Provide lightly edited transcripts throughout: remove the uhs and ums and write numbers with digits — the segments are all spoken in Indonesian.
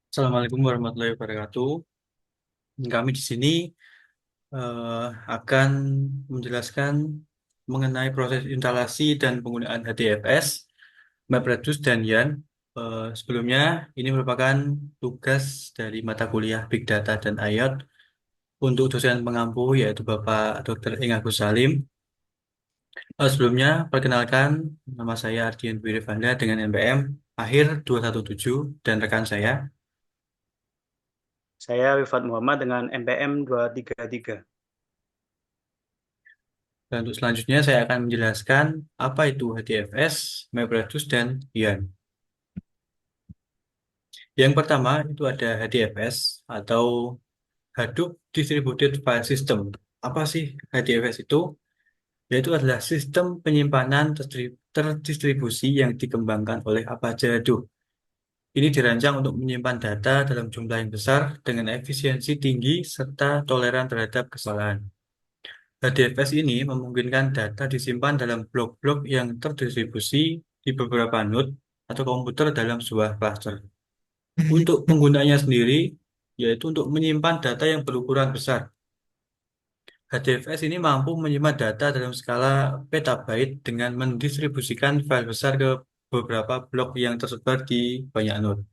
Assalamualaikum warahmatullahi wabarakatuh. Kami di sini akan menjelaskan mengenai proses instalasi dan penggunaan HDFS, MapReduce, dan YARN. Sebelumnya, ini merupakan tugas dari mata kuliah Big Data dan IoT untuk dosen pengampu yaitu Bapak Dr. Ing Agus Salim. Sebelumnya, perkenalkan nama saya Ardian Wirivanda dengan NPM akhir 217 dan rekan saya. Saya Wifat Muhammad dengan MPM 233. Dan untuk selanjutnya saya akan menjelaskan apa itu HDFS, MapReduce, dan YARN. Yang pertama itu ada HDFS atau Hadoop Distributed File System. Apa sih HDFS itu? Yaitu adalah sistem penyimpanan terdistribusi yang dikembangkan oleh Apache Hadoop. Ini dirancang untuk menyimpan data dalam jumlah yang besar dengan efisiensi tinggi serta toleran terhadap kesalahan. HDFS ini memungkinkan data disimpan dalam blok-blok yang terdistribusi di beberapa node atau komputer dalam sebuah cluster. Untuk penggunanya sendiri, yaitu untuk menyimpan data yang berukuran besar. HDFS ini mampu menyimpan data dalam skala petabyte dengan mendistribusikan file besar ke beberapa blok yang tersebar di banyak node.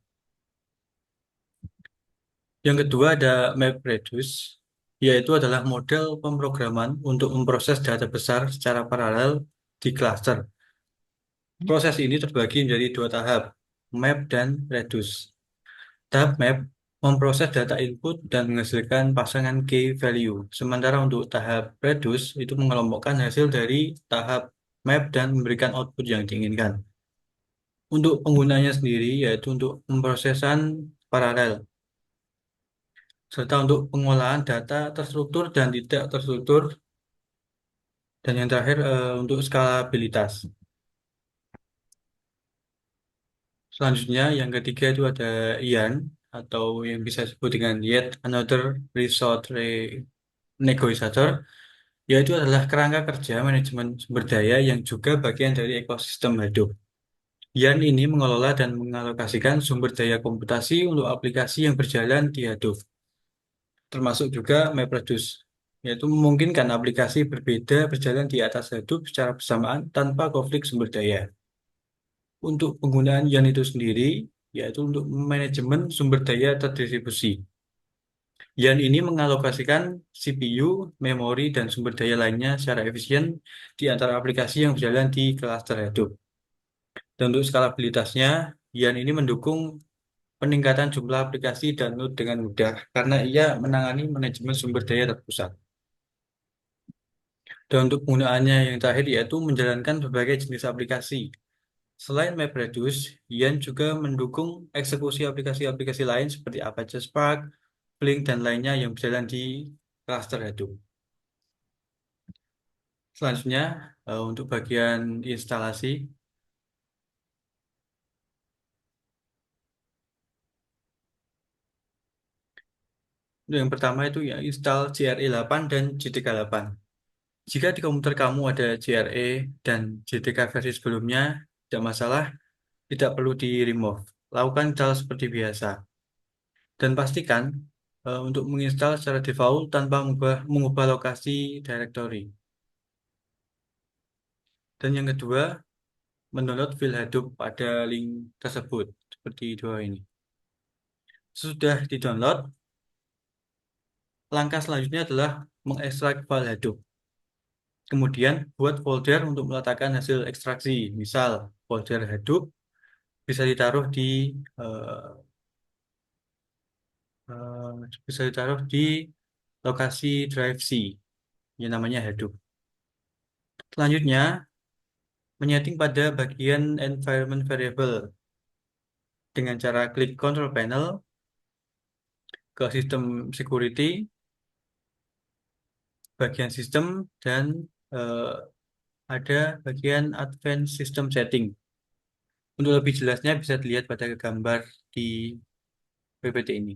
Yang kedua ada MapReduce, yaitu adalah model pemrograman untuk memproses data besar secara paralel di cluster. Proses ini terbagi menjadi dua tahap, map dan reduce. Tahap map memproses data input dan menghasilkan pasangan key value. Sementara untuk tahap reduce itu mengelompokkan hasil dari tahap map dan memberikan output yang diinginkan. Untuk penggunanya sendiri yaitu untuk pemrosesan paralel, serta untuk pengolahan data terstruktur dan tidak terstruktur, dan yang terakhir untuk skalabilitas. Selanjutnya, yang ketiga itu ada YARN atau yang bisa disebut dengan Yet Another Resource Negotiator, yaitu adalah kerangka kerja manajemen sumber daya yang juga bagian dari ekosistem Hadoop. YARN ini mengelola dan mengalokasikan sumber daya komputasi untuk aplikasi yang berjalan di Hadoop, termasuk juga MapReduce, yaitu memungkinkan aplikasi berbeda berjalan di atas Hadoop secara bersamaan tanpa konflik sumber daya. Untuk penggunaan YARN itu sendiri, yaitu untuk manajemen sumber daya terdistribusi. YARN ini mengalokasikan CPU, memori, dan sumber daya lainnya secara efisien di antara aplikasi yang berjalan di cluster Hadoop. Dan untuk skalabilitasnya, YARN ini mendukung peningkatan jumlah aplikasi dan node dengan mudah karena ia menangani manajemen sumber daya terpusat. Dan untuk penggunaannya yang terakhir yaitu menjalankan berbagai jenis aplikasi. Selain MapReduce, YARN juga mendukung eksekusi aplikasi-aplikasi lain seperti Apache Spark, Flink, dan lainnya yang berjalan di cluster Hadoop. Selanjutnya, untuk bagian instalasi, untuk yang pertama itu ya install JRE 8 dan JDK 8. Jika di komputer kamu ada JRE dan JDK versi sebelumnya, tidak masalah, tidak perlu di-remove. Lakukan install seperti biasa. Dan pastikan untuk menginstal secara default tanpa mengubah lokasi directory. Dan yang kedua, mendownload file Hadoop pada link tersebut, seperti dua ini. Sesudah di-download, langkah selanjutnya adalah mengekstrak file Hadoop. Kemudian, buat folder untuk meletakkan hasil ekstraksi. Misal, folder Hadoop bisa ditaruh eh, eh, bisa ditaruh di lokasi drive C, yang namanya Hadoop. Selanjutnya, menyeting pada bagian environment variable dengan cara klik control panel ke sistem security, bagian sistem, dan eh, ada bagian advanced system setting. Untuk lebih jelasnya bisa dilihat pada gambar di PPT ini.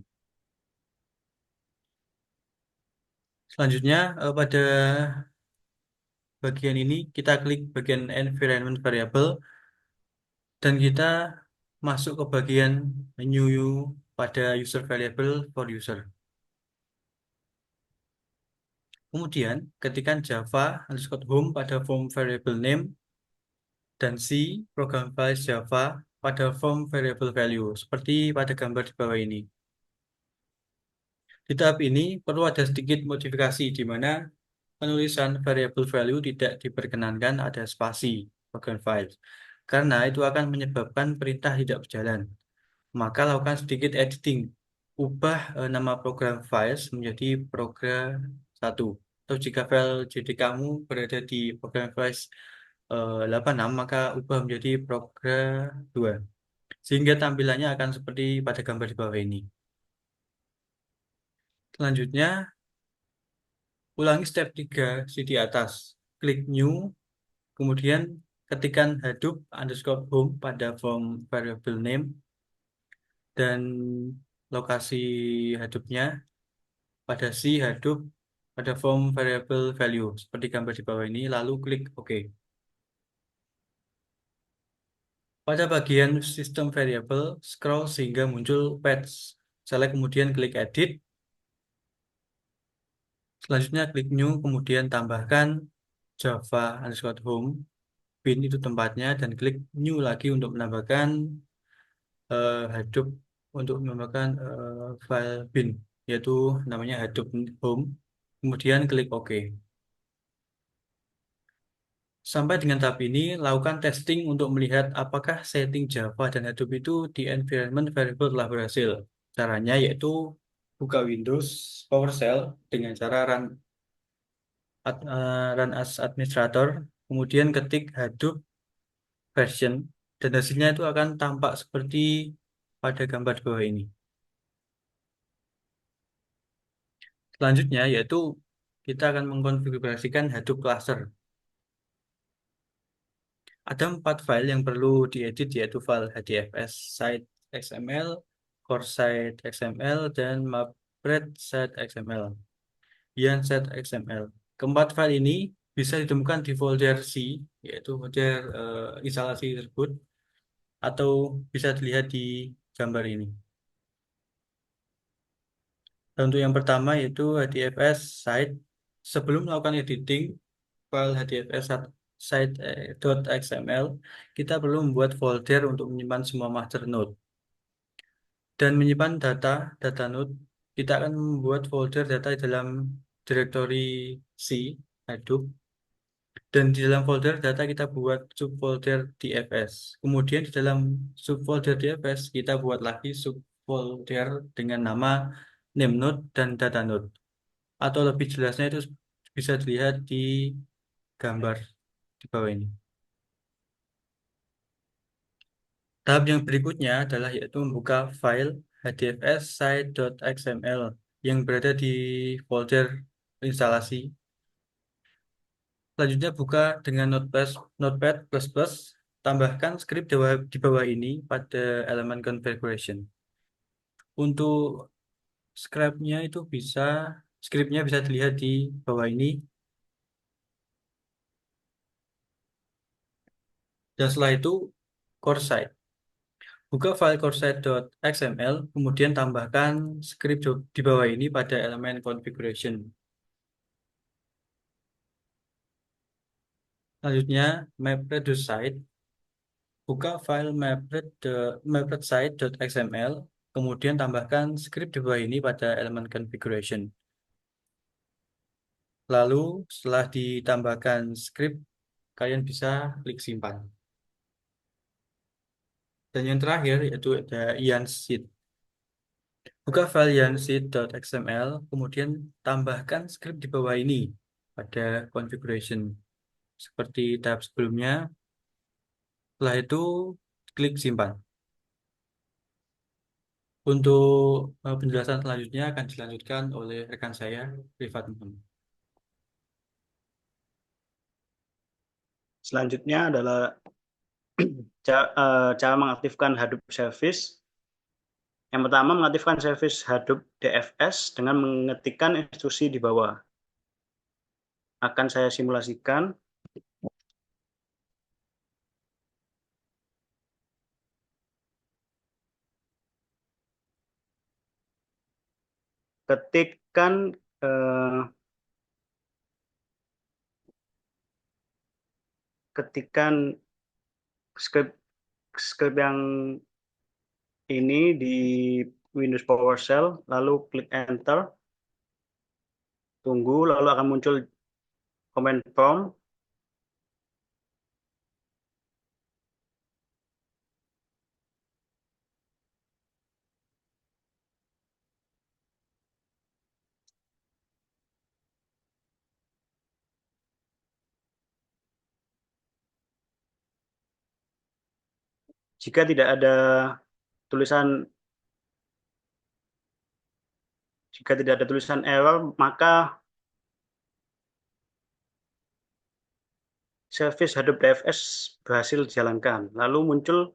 Selanjutnya, pada bagian ini kita klik bagian environment variable dan kita masuk ke bagian new pada user variable for user. Kemudian, ketikkan Java underscore home pada form variable name dan C program files Java pada form variable value, seperti pada gambar di bawah ini. Di tahap ini perlu ada sedikit modifikasi di mana penulisan variable value tidak diperkenankan ada spasi program files, karena itu akan menyebabkan perintah tidak berjalan. Maka lakukan sedikit editing. Ubah nama program files menjadi program 1. Atau jika file JD kamu berada di program files 86, maka ubah menjadi program 2. Sehingga tampilannya akan seperti pada gambar di bawah ini. Selanjutnya, ulangi step 3 di atas. Klik New, kemudian ketikkan Hadoop underscore home pada form variable name dan lokasi Hadoop-nya pada C Hadoop pada form variable value seperti gambar di bawah ini, lalu klik OK. Pada bagian sistem variable, scroll sehingga muncul paths. Select kemudian klik edit. Selanjutnya klik new, kemudian tambahkan Java underscore home, bin itu tempatnya, dan klik new lagi untuk menambahkan Hadoop, untuk menambahkan file bin, yaitu namanya Hadoop home. Kemudian klik OK. Sampai dengan tahap ini, lakukan testing untuk melihat apakah setting Java dan Hadoop itu di environment variable telah berhasil. Caranya yaitu buka Windows PowerShell dengan cara run as administrator, kemudian ketik Hadoop version, dan hasilnya itu akan tampak seperti pada gambar di bawah ini. Selanjutnya yaitu kita akan mengkonfigurasikan Hadoop cluster. Ada 4 file yang perlu diedit, yaitu file HDFS site XML, core site XML, dan mapred site XML, Yarn site XML. Keempat file ini bisa ditemukan di folder C, yaitu folder instalasi tersebut, atau bisa dilihat di gambar ini. Dan untuk yang pertama yaitu HDFS site. Sebelum melakukan editing file HDFS site.xml, kita perlu membuat folder untuk menyimpan semua master node. Dan menyimpan data node, kita akan membuat folder data di dalam directory C, Hadoop. Dan di dalam folder data kita buat subfolder DFS. Kemudian di dalam subfolder DFS kita buat lagi subfolder dengan nama name node dan data node. Atau lebih jelasnya itu bisa dilihat di gambar di bawah ini. Tahap yang berikutnya adalah yaitu membuka file hdfs site.xml yang berada di folder instalasi. Selanjutnya buka dengan Notepad++, tambahkan skrip di bawah ini pada elemen configuration. Untuk skripnya bisa dilihat di bawah ini. Dan setelah itu core site. Buka file coursesite.xml, kemudian tambahkan skrip di bawah ini pada elemen configuration. Selanjutnya, map.site. Buka file mapred.site.xml, kemudian tambahkan skrip di bawah ini pada elemen configuration. Lalu, setelah ditambahkan skrip, kalian bisa klik simpan. Dan yang terakhir, yaitu ada yarn sheet. Buka file yarnsheet.xml, kemudian tambahkan skrip di bawah ini pada configuration seperti tahap sebelumnya. Setelah itu klik simpan. Untuk penjelasan selanjutnya akan dilanjutkan oleh rekan saya, Rifat Muhammad. Selanjutnya adalah cara mengaktifkan Hadoop Service. Yang pertama, mengaktifkan service Hadoop DFS dengan mengetikkan instruksi di bawah. Akan saya simulasikan. ketikkan eh, ketikan script script yang ini di Windows PowerShell, lalu klik Enter, tunggu, lalu akan muncul command prompt. Jika tidak ada tulisan jika tidak ada tulisan error, maka service Hadoop DFS berhasil dijalankan. Lalu muncul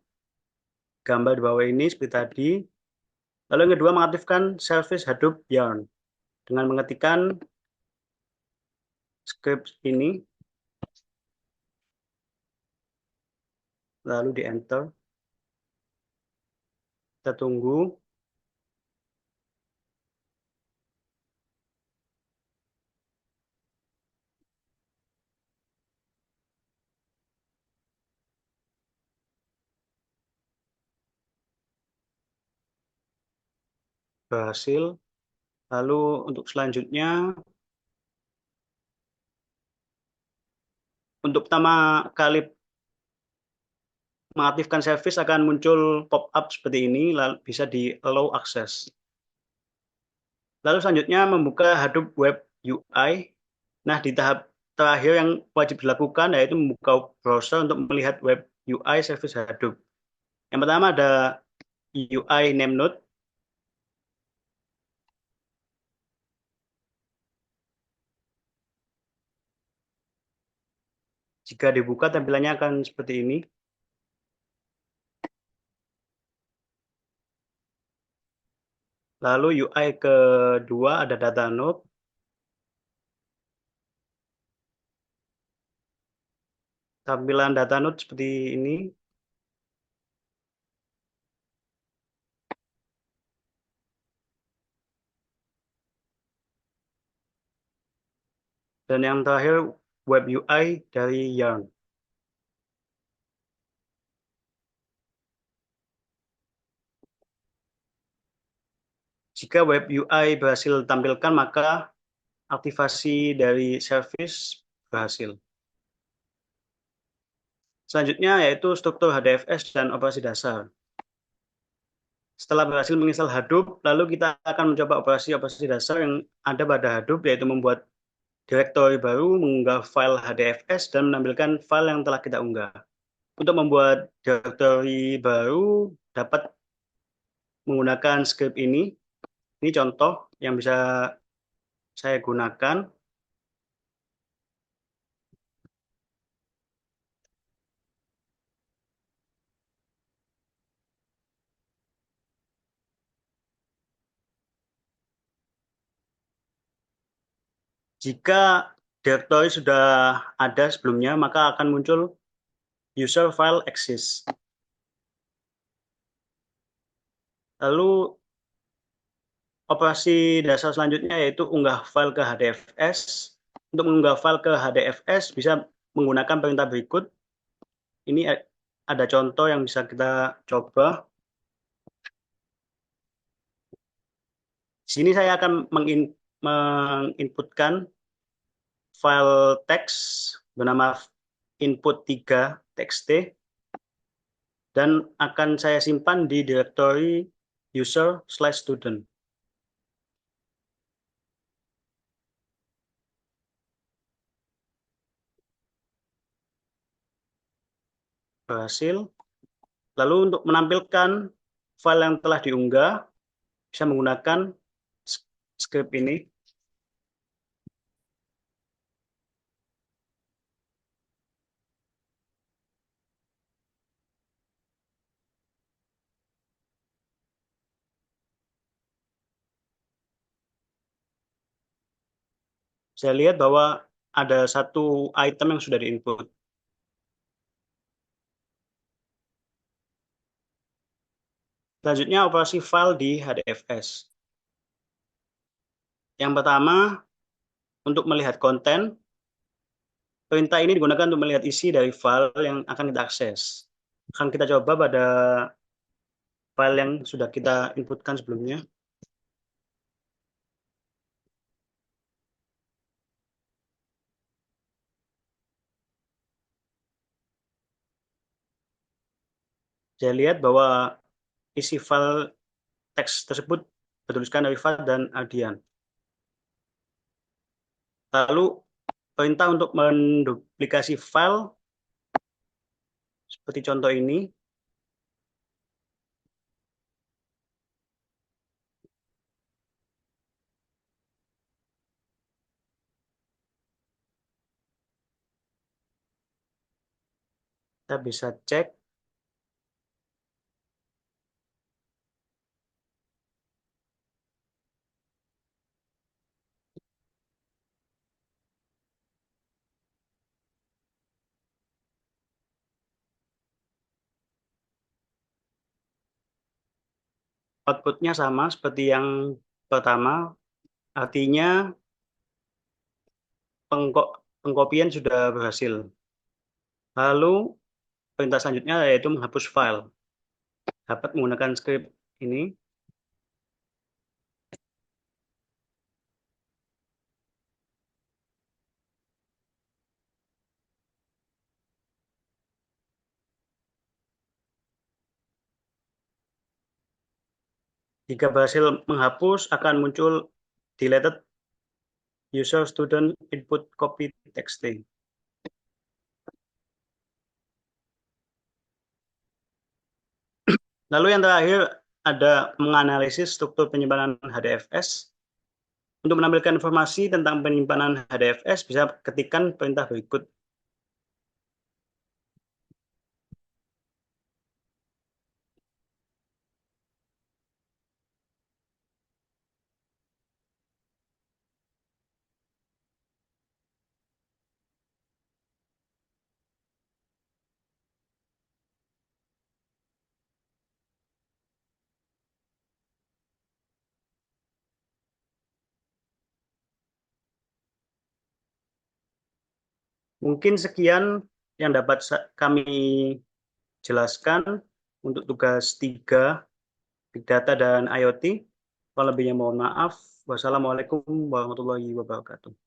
gambar di bawah ini seperti tadi. Lalu yang kedua, mengaktifkan service Hadoop Yarn dengan mengetikkan script ini, lalu di enter. Kita tunggu. Berhasil. Lalu untuk selanjutnya, untuk pertama kali mengaktifkan service akan muncul pop-up seperti ini, lalu bisa di allow access. Lalu selanjutnya membuka Hadoop Web UI. Nah, di tahap terakhir yang wajib dilakukan yaitu membuka browser untuk melihat web UI service Hadoop. Yang pertama ada UI name node. Jika dibuka tampilannya akan seperti ini. Lalu UI kedua ada data node. Tampilan data node seperti ini. Dan yang terakhir web UI dari Yarn. Jika web UI berhasil tampilkan, maka aktivasi dari service berhasil. Selanjutnya yaitu struktur HDFS dan operasi dasar. Setelah berhasil menginstal Hadoop, lalu kita akan mencoba operasi-operasi dasar yang ada pada Hadoop, yaitu membuat direktori baru, mengunggah file HDFS, dan menampilkan file yang telah kita unggah. Untuk membuat direktori baru, dapat menggunakan script ini. Ini contoh yang bisa saya gunakan. Jika direktori sudah ada sebelumnya, maka akan muncul user file exist. Lalu operasi dasar selanjutnya yaitu unggah file ke HDFS. Untuk mengunggah file ke HDFS bisa menggunakan perintah berikut. Ini ada contoh yang bisa kita coba. Di sini saya akan menginputkan file teks bernama input3.txt dan akan saya simpan di direktori user/student. Berhasil. Lalu untuk menampilkan file yang telah diunggah, bisa menggunakan script ini. Saya lihat bahwa ada satu item yang sudah diinput. Selanjutnya operasi file di HDFS. Yang pertama, untuk melihat konten, perintah ini digunakan untuk melihat isi dari file yang akan kita akses. Akan kita coba pada file yang sudah kita inputkan sebelumnya. Saya lihat bahwa isi file teks tersebut bertuliskan Rifat dan Ardian. Lalu perintah untuk menduplikasi file seperti contoh ini, kita bisa cek outputnya sama seperti yang pertama, artinya pengkopian sudah berhasil. Lalu perintah selanjutnya yaitu menghapus file. Dapat menggunakan script ini. Jika berhasil menghapus, akan muncul deleted user student input copy text. Lalu yang terakhir ada menganalisis struktur penyimpanan HDFS. Untuk menampilkan informasi tentang penyimpanan HDFS, bisa ketikkan perintah berikut. Mungkin sekian yang dapat kami jelaskan untuk tugas 3, Big Data dan IoT. Kalau lebihnya mohon maaf. Wassalamualaikum warahmatullahi wabarakatuh.